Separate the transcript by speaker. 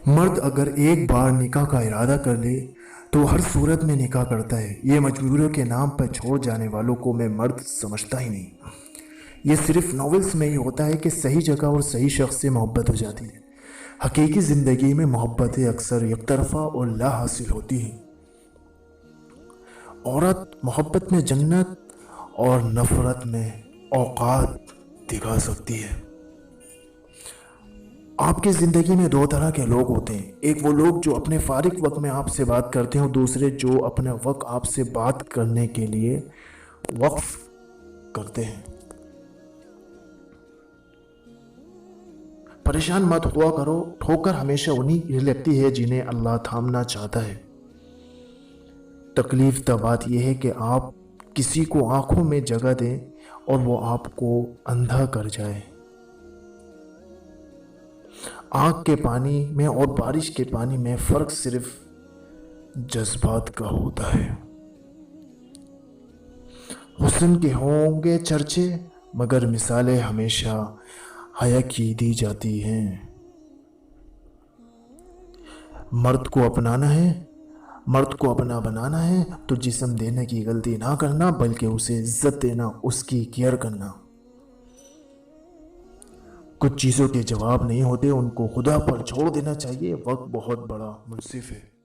Speaker 1: مرد اگر ایک بار نکاح کا ارادہ کر لے تو ہر صورت میں نکاح کرتا ہے۔ یہ مجبوریوں کے نام پر چھوڑ جانے والوں کو میں مرد سمجھتا ہی نہیں۔ یہ صرف ناولز میں ہی ہوتا ہے کہ صحیح جگہ اور صحیح شخص سے محبت ہو جاتی ہے۔ حقیقی زندگی میں محبتیں اکثر یک طرفہ اور لا حاصل ہوتی ہیں۔ عورت محبت میں جنت اور نفرت میں اوقات دکھا سکتی ہے۔ آپ کی زندگی میں دو طرح کے لوگ ہوتے ہیں، ایک وہ لوگ جو اپنے فارغ وقت میں آپ سے بات کرتے ہیں اور دوسرے جو اپنا وقت آپ سے بات کرنے کے لیے وقف کرتے ہیں۔ پریشان مت ہوا کرو، ٹھوکر ہمیشہ انہی کی لگتی ہے جنہیں اللہ تھامنا چاہتا ہے۔ تکلیف دہ بات یہ ہے کہ آپ کسی کو آنکھوں میں جگہ دیں اور وہ آپ کو اندھا کر جائے۔ آنکھ کے پانی میں اور بارش کے پانی میں فرق صرف جذبات کا ہوتا ہے۔ حسن کے ہوں گے چرچے مگر مثالیں ہمیشہ حیا کی دی جاتی ہیں۔ مرد کو اپنا بنانا ہے تو جسم دینے کی غلطی نہ کرنا بلکہ اسے عزت دینا، اس کی کیئر کرنا۔ کچھ چیزوں کے جواب نہیں ہوتے، ان کو خدا پر چھوڑ دینا چاہیے۔ وقت بہت بڑا منصف ہے۔